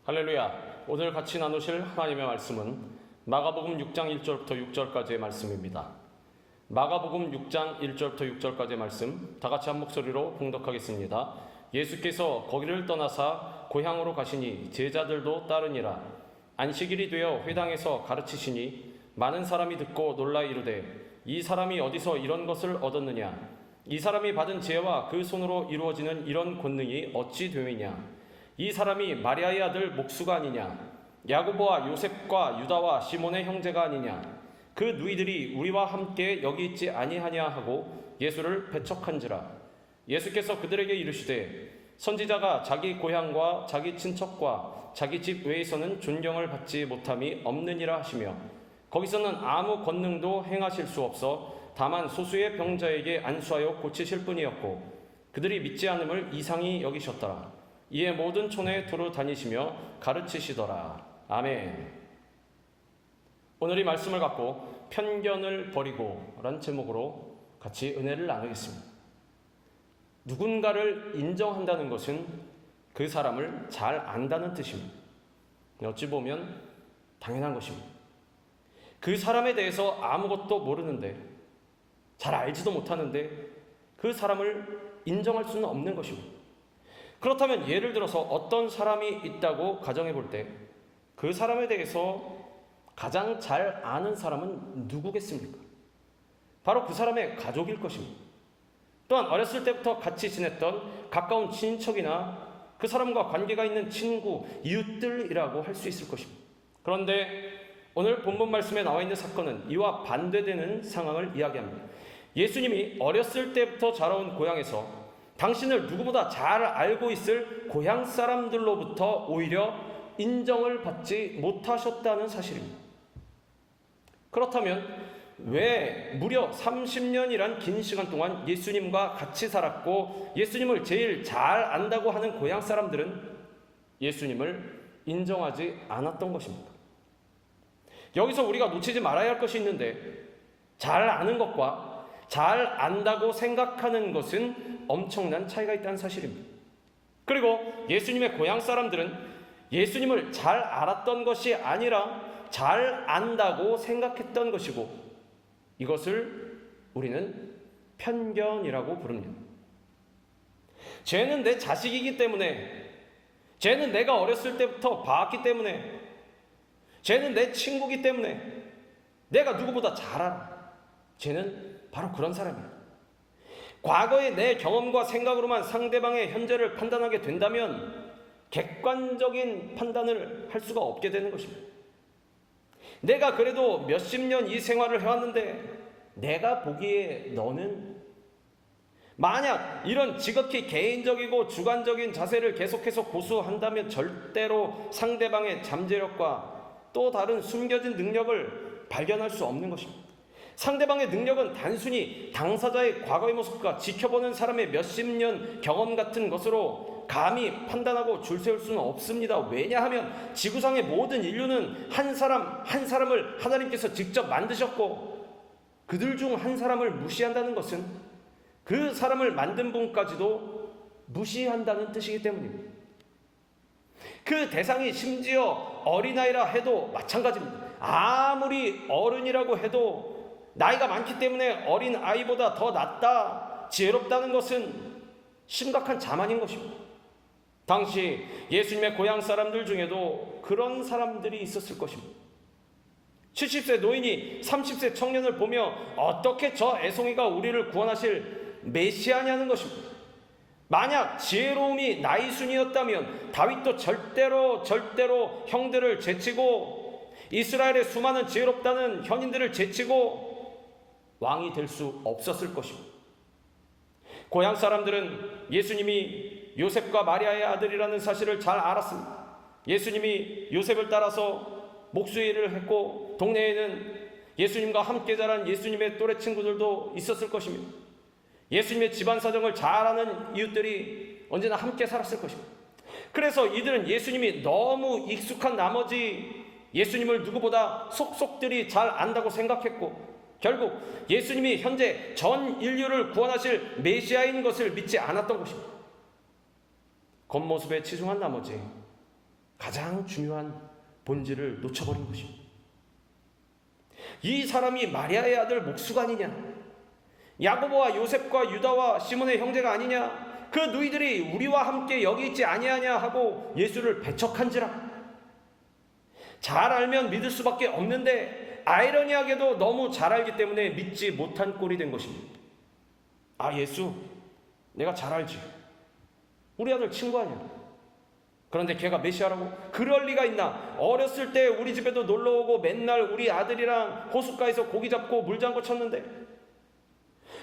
할렐루야. 오늘 같이 나누실 하나님의 말씀은 마가복음 6장 1절부터 6절까지의 말씀입니다. 마가복음 6장 1절부터 6절까지의 말씀 다 같이 한 목소리로 봉독하겠습니다. 예수께서 거기를 떠나사 고향으로 가시니 제자들도 따르니라. 안식일이 되어 회당에서 가르치시니 많은 사람이 듣고 놀라 이르되 이 사람이 어디서 이런 것을 얻었느냐? 이 사람이 받은 지혜와 그 손으로 이루어지는 이런 권능이 어찌 되느냐? 이 사람이 마리아의 아들 목수가 아니냐? 야고보와 요셉과 유다와 시몬의 형제가 아니냐? 그 누이들이 우리와 함께 여기 있지 아니하냐 하고 예수를 배척한지라. 예수께서 그들에게 이르시되 선지자가 자기 고향과 자기 친척과 자기 집 외에서는 존경을 받지 못함이 없느니라 하시며 거기서는 아무 권능도 행하실 수 없어 다만 소수의 병자에게 안수하여 고치실 뿐이었고 그들이 믿지 않음을 이상히 여기셨더라. 이에 모든 촌에 두루 다니시며 가르치시더라. 아멘. 오늘 이 말씀을 갖고 편견을 버리고 라는 제목으로 같이 은혜를 나누겠습니다. 누군가를 인정한다는 것은 그 사람을 잘 안다는 뜻입니다. 어찌 보면 당연한 것입니다. 그 사람에 대해서 아무것도 모르는데, 잘 알지도 못하는데 그 사람을 인정할 수는 없는 것입니다. 그렇다면 예를 들어서 어떤 사람이 있다고 가정해 볼 때 그 사람에 대해서 가장 잘 아는 사람은 누구겠습니까? 바로 그 사람의 가족일 것입니다. 또한 어렸을 때부터 같이 지냈던 가까운 친척이나 그 사람과 관계가 있는 친구, 이웃들이라고 할 수 있을 것입니다. 그런데 오늘 본문 말씀에 나와 있는 사건은 이와 반대되는 상황을 이야기합니다. 예수님이 어렸을 때부터 자라온 고향에서 당신을 누구보다 잘 알고 있을 고향 사람들로부터 오히려 인정을 받지 못하셨다는 사실입니다. 그렇다면 왜 무려 30년이란 긴 시간 동안 예수님과 같이 살았고 예수님을 제일 잘 안다고 하는 고향 사람들은 예수님을 인정하지 않았던 것입니까? 여기서 우리가 놓치지 말아야 할 것이 있는데, 잘 아는 것과 잘 안다고 생각하는 것은 엄청난 차이가 있다는 사실입니다. 그리고 예수님의 고향 사람들은 예수님을 잘 알았던 것이 아니라 잘 안다고 생각했던 것이고, 이것을 우리는 편견이라고 부릅니다. 쟤는 내 자식이기 때문에, 쟤는 내가 어렸을 때부터 봤기 때문에, 쟤는 내 친구이기 때문에 내가 누구보다 잘 알아. 쟤는 바로 그런 사람이야. 과거의 내 경험과 생각으로만 상대방의 현재를 판단하게 된다면 객관적인 판단을 할 수가 없게 되는 것입니다. 내가 그래도 몇십 년 이 생활을 해왔는데 내가 보기에 너는, 만약 이런 지극히 개인적이고 주관적인 자세를 계속해서 고수한다면 절대로 상대방의 잠재력과 또 다른 숨겨진 능력을 발견할 수 없는 것입니다. 상대방의 능력은 단순히 당사자의 과거의 모습과 지켜보는 사람의 몇십 년 경험 같은 것으로 감히 판단하고 줄 세울 수는 없습니다. 왜냐하면 지구상의 모든 인류는 한 사람 한 사람을 하나님께서 직접 만드셨고 그들 중 한 사람을 무시한다는 것은 그 사람을 만든 분까지도 무시한다는 뜻이기 때문입니다. 그 대상이 심지어 어린아이라 해도 마찬가지입니다. 아무리 어른이라고 해도 나이가 많기 때문에 어린아이보다 더 낫다, 지혜롭다는 것은 심각한 자만인 것입니다. 당시 예수님의 고향 사람들 중에도 그런 사람들이 있었을 것입니다. 70세 노인이 30세 청년을 보며 어떻게 저 애송이가 우리를 구원하실 메시아냐는 것입니다. 만약 지혜로움이 나이 순이었다면 다윗도 절대로 형들을 제치고 이스라엘의 수많은 지혜롭다는 현인들을 제치고 왕이 될 수 없었을 것입니다. 고향 사람들은 예수님이 요셉과 마리아의 아들이라는 사실을 잘 알았습니다. 예수님이 요셉을 따라서 목수의 일을 했고 동네에는 예수님과 함께 자란 예수님의 또래 친구들도 있었을 것입니다. 예수님의 집안 사정을 잘 아는 이웃들이 언제나 함께 살았을 것입니다. 그래서 이들은 예수님이 너무 익숙한 나머지 예수님을 누구보다 속속들이 잘 안다고 생각했고 결국 예수님이 현재 전 인류를 구원하실 메시아인 것을 믿지 않았던 것입니다. 겉모습에 치중한 나머지 가장 중요한 본질을 놓쳐버린 것입니다. 이 사람이 마리아의 아들 목수가 아니냐? 야고보와 요셉과 유다와 시몬의 형제가 아니냐? 그 누이들이 우리와 함께 여기 있지 아니하냐 하고 예수를 배척한지라. 잘 알면 믿을 수밖에 없는데 아이러니하게도 너무 잘 알기 때문에 믿지 못한 꼴이 된 것입니다. 아, 예수 내가 잘 알지. 우리 아들 친구 아니야. 그런데 걔가 메시아라고? 그럴 리가 있나? 어렸을 때 우리 집에도 놀러오고 맨날 우리 아들이랑 호숫가에서 고기 잡고 물장구 쳤는데,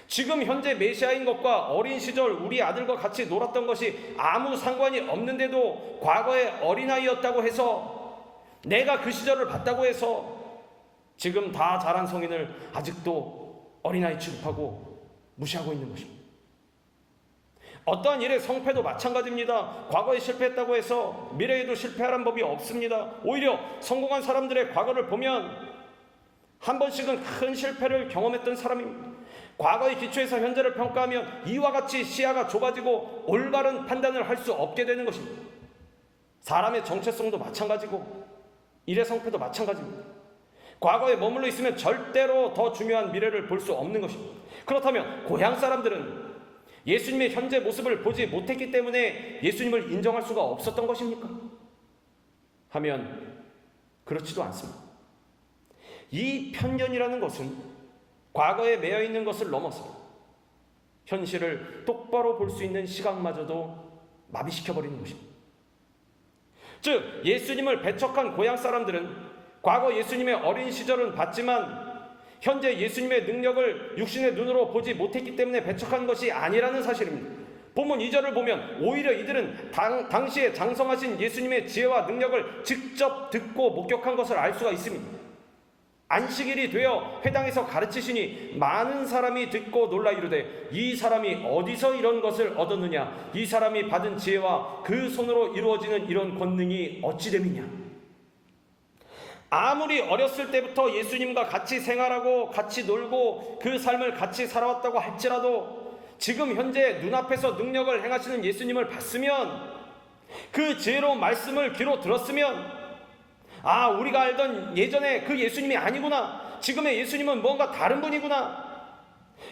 지금 현재 메시아인 것과 어린 시절 우리 아들과 같이 놀았던 것이 아무 상관이 없는데도 과거에 어린아이였다고 해서, 내가 그 시절을 봤다고 해서 지금 다 자란 성인을 아직도 어린아이 취급하고 무시하고 있는 것입니다. 어떠한 일의 성패도 마찬가지입니다. 과거에 실패했다고 해서 미래에도 실패하란 법이 없습니다. 오히려 성공한 사람들의 과거를 보면 한 번씩은 큰 실패를 경험했던 사람입니다. 과거의 기초에서 현재를 평가하면 이와 같이 시야가 좁아지고 올바른 판단을 할 수 없게 되는 것입니다. 사람의 정체성도 마찬가지고 일의 성패도 마찬가지입니다. 과거에 머물러 있으면 절대로 더 중요한 미래를 볼 수 없는 것입니다. 그렇다면 고향 사람들은 예수님의 현재 모습을 보지 못했기 때문에 예수님을 인정할 수가 없었던 것입니까? 하면 그렇지도 않습니다. 이 편견이라는 것은 과거에 매여 있는 것을 넘어서 현실을 똑바로 볼 수 있는 시각마저도 마비시켜버리는 것입니다. 즉, 예수님을 배척한 고향 사람들은 과거 예수님의 어린 시절은 봤지만 현재 예수님의 능력을 육신의 눈으로 보지 못했기 때문에 배척한 것이 아니라는 사실입니다. 본문 2절을 보면 오히려 이들은 당시에 장성하신 예수님의 지혜와 능력을 직접 듣고 목격한 것을 알 수가 있습니다. 안식일이 되어 회당에서 가르치시니 많은 사람이 듣고 놀라 이르되, 이 사람이 어디서 이런 것을 얻었느냐? 이 사람이 받은 지혜와 그 손으로 이루어지는 이런 권능이 어찌 됨이냐? 아무리 어렸을 때부터 예수님과 같이 생활하고 같이 놀고 그 삶을 같이 살아왔다고 할지라도 지금 현재 눈앞에서 능력을 행하시는 예수님을 봤으면, 그 지혜로운 말씀을 귀로 들었으면, 아, 우리가 알던 예전에 그 예수님이 아니구나, 지금의 예수님은 뭔가 다른 분이구나,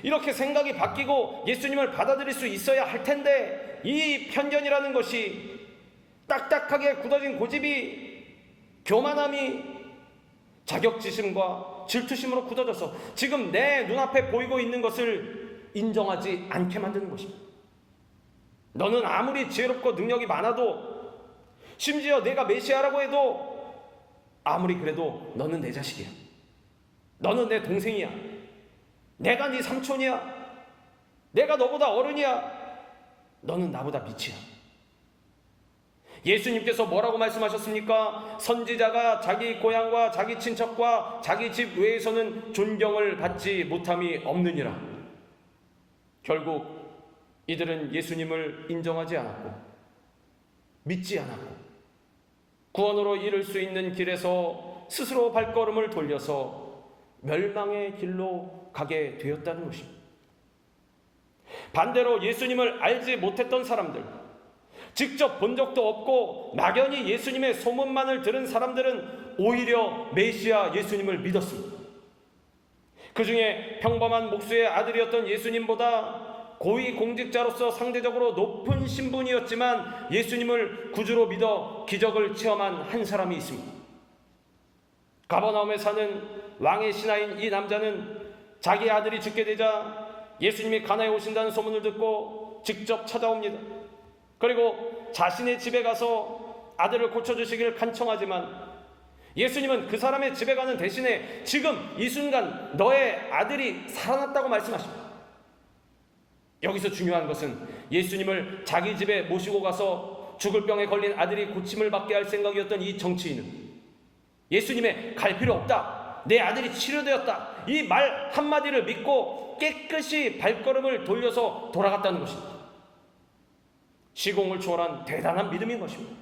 이렇게 생각이 바뀌고 예수님을 받아들일 수 있어야 할 텐데, 이 편견이라는 것이, 딱딱하게 굳어진 고집이, 교만함이 자격지심과 질투심으로 굳어져서 지금 내 눈앞에 보이고 있는 것을 인정하지 않게 만드는 것입니다. 너는 아무리 지혜롭고 능력이 많아도, 심지어 내가 메시아라고 해도 아무리 그래도 너는 내 자식이야. 너는 내 동생이야. 내가 네 삼촌이야. 내가 너보다 어른이야. 너는 나보다 밑이야. 예수님께서 뭐라고 말씀하셨습니까? 선지자가 자기 고향과 자기 친척과 자기 집 외에서는 존경을 받지 못함이 없느니라. 결국 이들은 예수님을 인정하지 않았고 믿지 않았고 구원으로 이룰 수 있는 길에서 스스로 발걸음을 돌려서 멸망의 길로 가게 되었다는 것입니다. 반대로 예수님을 알지 못했던 사람들, 직접 본 적도 없고 막연히 예수님의 소문만을 들은 사람들은 오히려 메시아 예수님을 믿었습니다. 그 중에 평범한 목수의 아들이었던 예수님보다 고위 공직자로서 상대적으로 높은 신분이었지만 예수님을 구주로 믿어 기적을 체험한 한 사람이 있습니다. 가버나움에 사는 왕의 신하인 이 남자는 자기 아들이 죽게 되자 예수님이 가나에 오신다는 소문을 듣고 직접 찾아옵니다. 그리고 자신의 집에 가서 아들을 고쳐주시기를 간청하지만 예수님은 그 사람의 집에 가는 대신에 지금 이 순간 너의 아들이 살아났다고 말씀하십니다. 여기서 중요한 것은 예수님을 자기 집에 모시고 가서 죽을 병에 걸린 아들이 고침을 받게 할 생각이었던 이 정치인은 예수님의 갈 필요 없다, 내 아들이 치료되었다, 이 말 한마디를 믿고 깨끗이 발걸음을 돌려서 돌아갔다는 것입니다. 시공을 초월한 대단한 믿음인 것입니다.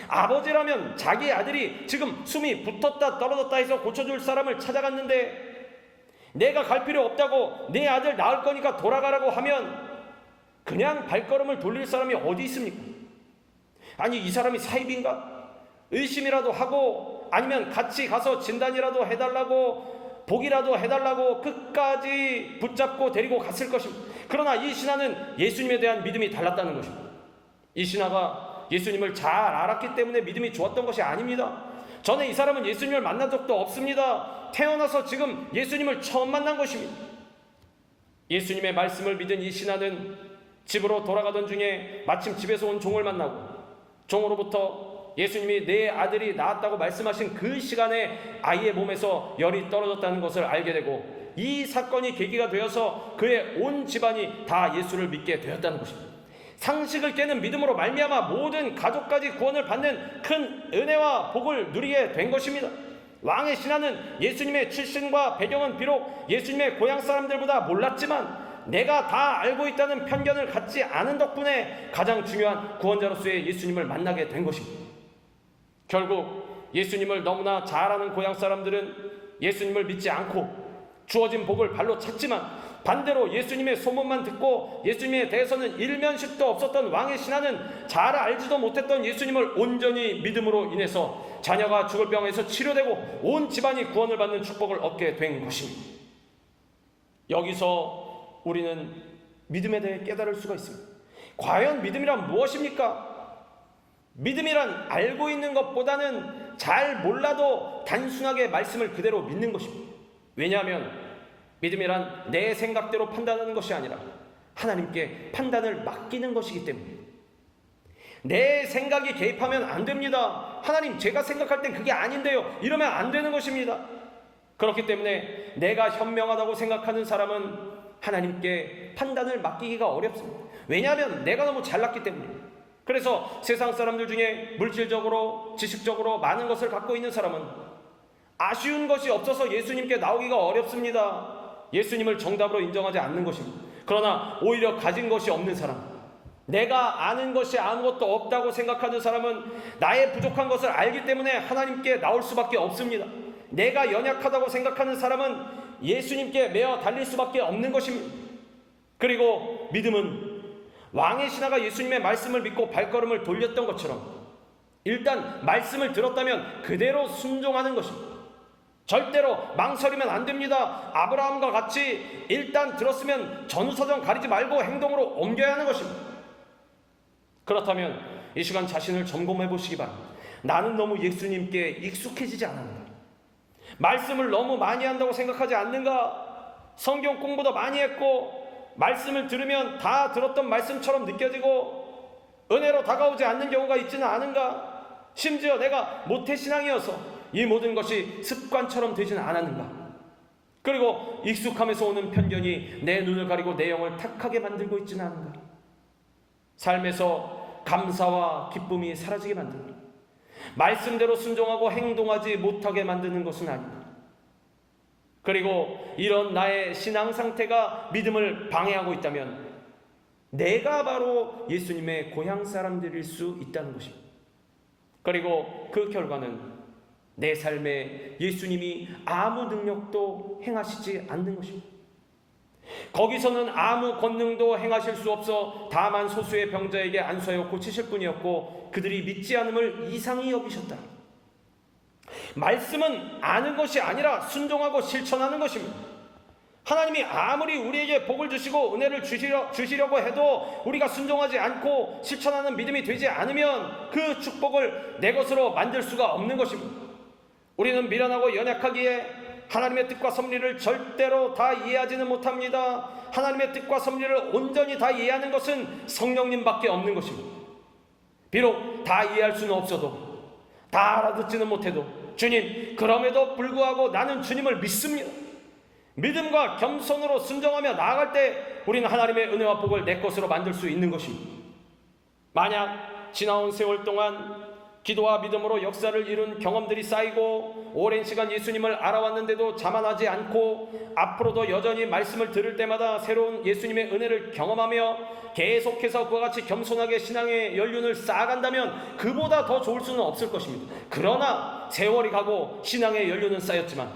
아버지라면 자기 아들이 지금 숨이 붙었다 떨어졌다 해서 고쳐줄 사람을 찾아갔는데 내가 갈 필요 없다고 내 아들 낳을 거니까 돌아가라고 하면 그냥 발걸음을 돌릴 사람이 어디 있습니까? 아니, 이 사람이 사입인가? 의심이라도 하고 아니면 같이 가서 진단이라도 해달라고 복이라도 해달라고 끝까지 붙잡고 데리고 갔을 것입니다. 그러나 이 신하는 예수님에 대한 믿음이 달랐다는 것입니다. 이 신하가 예수님을 잘 알았기 때문에 믿음이 좋았던 것이 아닙니다. 전에 이 사람은 예수님을 만난 적도 없습니다. 태어나서 지금 예수님을 처음 만난 것입니다. 예수님의 말씀을 믿은 이 신하는 집으로 돌아가던 중에 마침 집에서 온 종을 만나고 종으로부터 예수님이 내 아들이 낳았다고 말씀하신 그 시간에 아이의 몸에서 열이 떨어졌다는 것을 알게 되고 이 사건이 계기가 되어서 그의 온 집안이 다 예수를 믿게 되었다는 것입니다. 상식을 깨는 믿음으로 말미암아 모든 가족까지 구원을 받는 큰 은혜와 복을 누리게 된 것입니다. 왕의 신하는 예수님의 출신과 배경은 비록 예수님의 고향 사람들보다 몰랐지만 내가 다 알고 있다는 편견을 갖지 않은 덕분에 가장 중요한 구원자로서의 예수님을 만나게 된 것입니다. 결국 예수님을 너무나 잘 아는 고향 사람들은 예수님을 믿지 않고 주어진 복을 발로 찼지만 반대로 예수님의 소문만 듣고 예수님에 대해서는 일면식도 없었던 왕의 신하는 잘 알지도 못했던 예수님을 온전히 믿음으로 인해서 자녀가 죽을 병에서 치료되고 온 집안이 구원을 받는 축복을 얻게 된 것입니다. 여기서 우리는 믿음에 대해 깨달을 수가 있습니다. 과연 믿음이란 무엇입니까? 믿음이란 알고 있는 것보다는 잘 몰라도 단순하게 말씀을 그대로 믿는 것입니다. 왜냐하면 믿음이란 내 생각대로 판단하는 것이 아니라 하나님께 판단을 맡기는 것이기 때문입니다. 내 생각이 개입하면 안 됩니다. 하나님, 제가 생각할 땐 그게 아닌데요, 이러면 안 되는 것입니다. 그렇기 때문에 내가 현명하다고 생각하는 사람은 하나님께 판단을 맡기기가 어렵습니다. 왜냐하면 내가 너무 잘났기 때문입니다. 그래서 세상 사람들 중에 물질적으로 지식적으로 많은 것을 갖고 있는 사람은 아쉬운 것이 없어서 예수님께 나오기가 어렵습니다. 예수님을 정답으로 인정하지 않는 것입니다. 그러나 오히려 가진 것이 없는 사람, 내가 아는 것이 아무것도 없다고 생각하는 사람은 나의 부족한 것을 알기 때문에 하나님께 나올 수밖에 없습니다. 내가 연약하다고 생각하는 사람은 예수님께 매어 달릴 수밖에 없는 것입니다. 그리고 믿음은 왕의 신하가 예수님의 말씀을 믿고 발걸음을 돌렸던 것처럼 일단 말씀을 들었다면 그대로 순종하는 것입니다. 절대로 망설이면 안 됩니다. 아브라함과 같이 일단 들었으면 전후사정 가리지 말고 행동으로 옮겨야 하는 것입니다. 그렇다면 이 시간 자신을 점검해 보시기 바랍니다. 나는 너무 예수님께 익숙해지지 않았는가? 말씀을 너무 많이 한다고 생각하지 않는가? 성경 공부도 많이 했고 말씀을 들으면 다 들었던 말씀처럼 느껴지고 은혜로 다가오지 않는 경우가 있지는 않은가? 심지어 내가 모태신앙이어서 이 모든 것이 습관처럼 되지는 않았는가? 그리고 익숙함에서 오는 편견이 내 눈을 가리고 내 영을 탁하게 만들고 있지는 않은가? 삶에서 감사와 기쁨이 사라지게 만듭니다. 말씀대로 순종하고 행동하지 못하게 만드는 것은 아닙니다. 그리고 이런 나의 신앙 상태가 믿음을 방해하고 있다면 내가 바로 예수님의 고향 사람들일 수 있다는 것입니다. 그리고 그 결과는 내 삶에 예수님이 아무 능력도 행하시지 않는 것입니다. 거기서는 아무 권능도 행하실 수 없어 다만 소수의 병자에게 안수하여 고치실 뿐이었고 그들이 믿지 않음을 이상히 여기셨다. 말씀은 아는 것이 아니라 순종하고 실천하는 것입니다. 하나님이 아무리 우리에게 복을 주시고 은혜를 주시려고 해도 우리가 순종하지 않고 실천하는 믿음이 되지 않으면 그 축복을 내 것으로 만들 수가 없는 것입니다. 우리는 미련하고 연약하기에 하나님의 뜻과 섭리를 절대로 다 이해하지는 못합니다. 하나님의 뜻과 섭리를 온전히 다 이해하는 것은 성령님밖에 없는 것입니다. 비록 다 이해할 수는 없어도, 다 알아듣지는 못해도 주님, 그럼에도 불구하고 나는 주님을 믿습니다. 믿음과 겸손으로 순종하며 나아갈 때 우리는 하나님의 은혜와 복을 내 것으로 만들 수 있는 것입니다. 만약 지나온 세월 동안 기도와 믿음으로 역사를 이룬 경험들이 쌓이고 오랜 시간 예수님을 알아왔는데도 자만하지 않고 앞으로도 여전히 말씀을 들을 때마다 새로운 예수님의 은혜를 경험하며 계속해서 그와 같이 겸손하게 신앙의 연륜을 쌓아간다면 그보다 더 좋을 수는 없을 것입니다. 그러나 세월이 가고 신앙의 연륜은 쌓였지만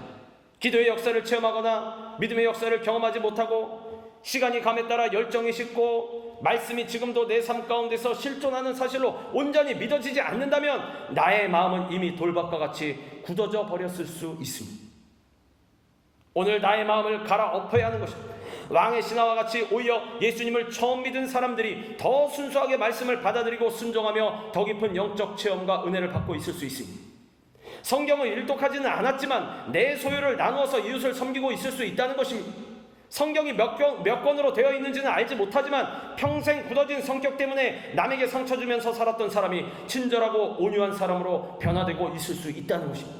기도의 역사를 체험하거나 믿음의 역사를 경험하지 못하고 시간이 감에 따라 열정이 식고 말씀이 지금도 내 삶 가운데서 실존하는 사실로 온전히 믿어지지 않는다면 나의 마음은 이미 돌밭과 같이 굳어져 버렸을 수 있습니다. 오늘 나의 마음을 갈아엎어야 하는 것입니다. 왕의 신하와 같이 오히려 예수님을 처음 믿은 사람들이 더 순수하게 말씀을 받아들이고 순종하며 더 깊은 영적 체험과 은혜를 받고 있을 수 있습니다. 성경을 일독하지는 않았지만 내 소유를 나누어서 이웃을 섬기고 있을 수 있다는 것입니다. 성경이 몇 권으로 되어 있는지는 알지 못하지만 평생 굳어진 성격 때문에 남에게 상처 주면서 살았던 사람이 친절하고 온유한 사람으로 변화되고 있을 수 있다는 것입니다.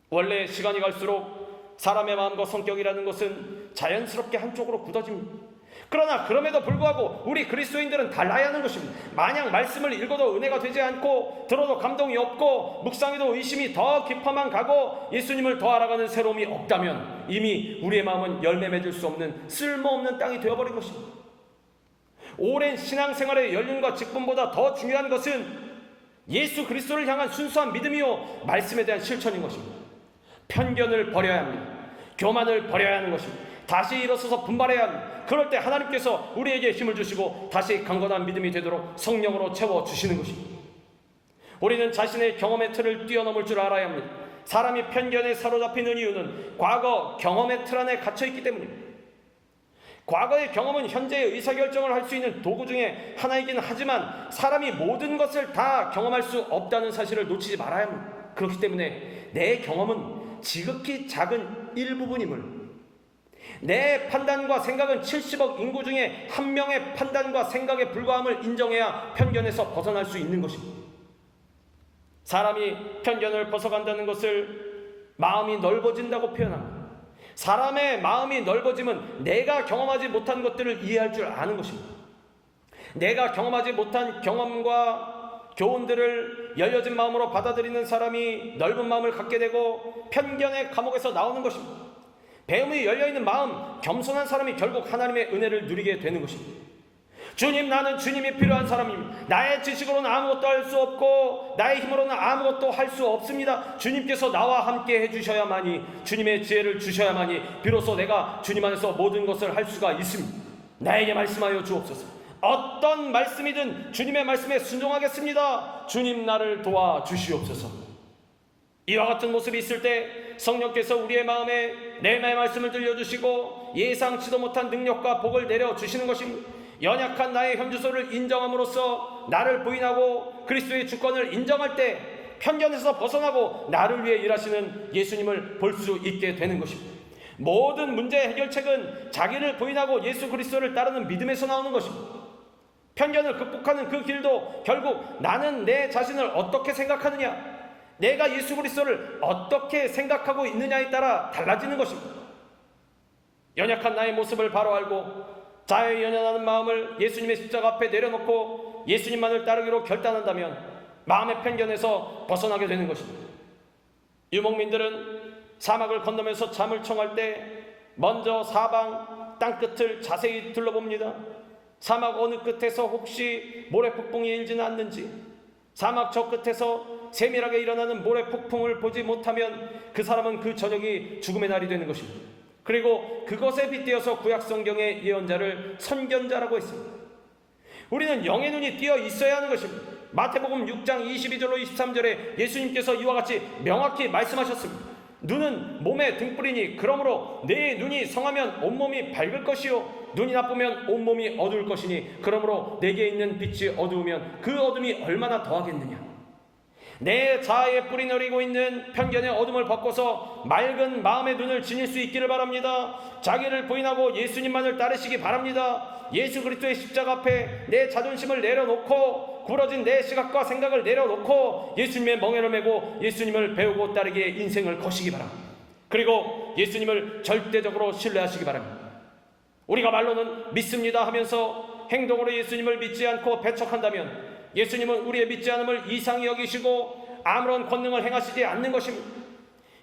원래 시간이 갈수록 사람의 마음과 성격이라는 것은 자연스럽게 한쪽으로 굳어집니다. 그러나 그럼에도 불구하고 우리 그리스도인들은 달라야 하는 것입니다. 만약 말씀을 읽어도 은혜가 되지 않고 들어도 감동이 없고 묵상해도 의심이 더 깊어만 가고 예수님을 더 알아가는 새로움이 없다면 이미 우리의 마음은 열매 맺을 수 없는 쓸모없는 땅이 되어버린 것입니다. 오랜 신앙생활의 연륜과 직분보다 더 중요한 것은 예수 그리스도를 향한 순수한 믿음이요 말씀에 대한 실천인 것입니다. 편견을 버려야 합니다. 교만을 버려야 하는 것입니다. 다시 일어서서 분발해야 합니다. 그럴 때 하나님께서 우리에게 힘을 주시고 다시 강건한 믿음이 되도록 성령으로 채워주시는 것입니다. 우리는 자신의 경험의 틀을 뛰어넘을 줄 알아야 합니다. 사람이 편견에 사로잡히는 이유는 과거 경험의 틀 안에 갇혀있기 때문입니다. 과거의 경험은 현재의 의사결정을 할 수 있는 도구 중에 하나이긴 하지만 사람이 모든 것을 다 경험할 수 없다는 사실을 놓치지 말아야 합니다. 그렇기 때문에 내 경험은 지극히 작은 일부분임을, 내 판단과 생각은 70억 인구 중에 한 명의 판단과 생각에 불과함을 인정해야 편견에서 벗어날 수 있는 것입니다. 사람이 편견을 벗어간다는 것을 마음이 넓어진다고 표현합니다. 사람의 마음이 넓어짐은 내가 경험하지 못한 것들을 이해할 줄 아는 것입니다. 내가 경험하지 못한 경험과 교훈들을 열려진 마음으로 받아들이는 사람이 넓은 마음을 갖게 되고 편견의 감옥에서 나오는 것입니다. 배움이 열려있는 마음, 겸손한 사람이 결국 하나님의 은혜를 누리게 되는 것입니다. 주님, 나는 주님이 필요한 사람입니다. 나의 지식으로는 아무것도 할 수 없고 나의 힘으로는 아무것도 할 수 없습니다. 주님께서 나와 함께 해주셔야만이, 주님의 지혜를 주셔야만이 비로소 내가 주님 안에서 모든 것을 할 수가 있습니다. 나에게 말씀하여 주옵소서. 어떤 말씀이든 주님의 말씀에 순종하겠습니다. 주님, 나를 도와주시옵소서. 이와 같은 모습이 있을 때 성령께서 우리의 마음에 내 말씀을 들려주시고 예상치도 못한 능력과 복을 내려주시는 것입니다. 연약한 나의 현주소를 인정함으로써 나를 부인하고 그리스도의 주권을 인정할 때 편견에서 벗어나고 나를 위해 일하시는 예수님을 볼 수 있게 되는 것입니다. 모든 문제 해결책은 자기를 부인하고 예수 그리스도를 따르는 믿음에서 나오는 것입니다. 편견을 극복하는 그 길도 결국 나는 내 자신을 어떻게 생각하느냐, 내가 예수 그리스도를 어떻게 생각하고 있느냐에 따라 달라지는 것입니다. 연약한 나의 모습을 바로 알고 자유에 연연하는 마음을 예수님의 십자가 앞에 내려놓고 예수님만을 따르기로 결단한다면 마음의 편견에서 벗어나게 되는 것입니다. 유목민들은 사막을 건너면서 잠을 청할 때 먼저 사방 땅끝을 자세히 둘러봅니다. 사막 어느 끝에서 혹시 모래폭풍이 일지는 않는지, 사막 저 끝에서 세밀하게 일어나는 모래폭풍을 보지 못하면 그 사람은 그 저녁이 죽음의 날이 되는 것입니다. 그리고 그것에 빗대어서 구약성경의 예언자를 선견자라고 했습니다. 우리는 영의 눈이 띄어 있어야 하는 것입니다. 마태복음 6장 22절로 23절에 예수님께서 이와 같이 명확히 말씀하셨습니다. 눈은 몸의 등불이니 그러므로 내 눈이 성하면 온몸이 밝을 것이요 눈이 나쁘면 온몸이 어두울 것이니 그러므로 내게 있는 빛이 어두우면 그 어둠이 얼마나 더하겠느냐. 내 자아에 뿌리 내리고 있는 편견의 어둠을 벗고서 맑은 마음의 눈을 지닐 수 있기를 바랍니다. 자기를 부인하고 예수님만을 따르시기 바랍니다. 예수 그리스도의 십자가 앞에 내 자존심을 내려놓고 굴어진 내 시각과 생각을 내려놓고 예수님의 멍에를 메고 예수님을 배우고 따르기에 인생을 거시기 바랍니다. 그리고 예수님을 절대적으로 신뢰하시기 바랍니다. 우리가 말로는 믿습니다 하면서 행동으로 예수님을 믿지 않고 배척한다면 예수님은 우리의 믿지 않음을 이상히 여기시고 아무런 권능을 행하시지 않는 것입니다.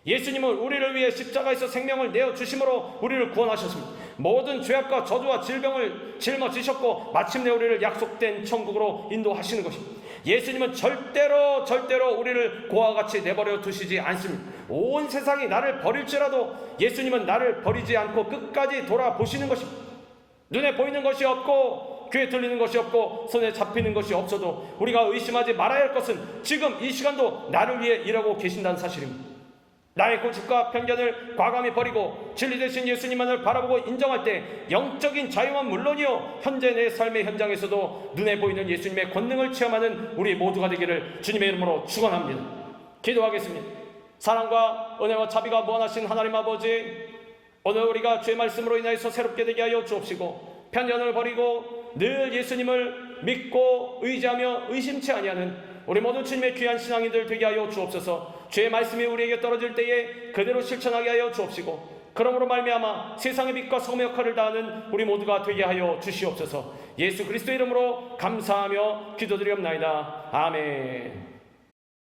예수님은 우리를 위해 십자가에서 생명을 내어주심으로 우리를 구원하셨습니다. 모든 죄악과 저주와 질병을 짊어지셨고 마침내 우리를 약속된 천국으로 인도하시는 것입니다. 예수님은 절대로 우리를 고와 같이 내버려 두시지 않습니다. 온 세상이 나를 버릴지라도 예수님은 나를 버리지 않고 끝까지 돌아보시는 것입니다. 눈에 보이는 것이 없고 귀에 들리는 것이 없고 손에 잡히는 것이 없어도 우리가 의심하지 말아야 할 것은 지금 이 시간도 나를 위해 일하고 계신다는 사실입니다. 나의 고집과 편견을 과감히 버리고 진리 되신 예수님만을 바라보고 인정할 때 영적인 자유는 물론이요 현재 내 삶의 현장에서도 눈에 보이는 예수님의 권능을 체험하는 우리 모두가 되기를 주님의 이름으로 축원합니다. 기도하겠습니다. 사랑과 은혜와 자비가 무한하신 하나님 아버지, 오늘 우리가 주의 말씀으로 인하여서 새롭게 되게 하여 주옵시고 편견을 버리고 늘 예수님을 믿고 의지하며 의심치 아니하는 우리 모든 주님의 귀한 신앙인들 되게 하여 주옵소서. 주의 말씀이 우리에게 떨어질 때에 그대로 실천하게 하여 주옵시고 그러므로 말미암아 세상의 빛과 소금의 역할을 다하는 우리 모두가 되게 하여 주시옵소서. 예수 그리스도의 이름으로 감사하며 기도드리옵나이다. 아멘.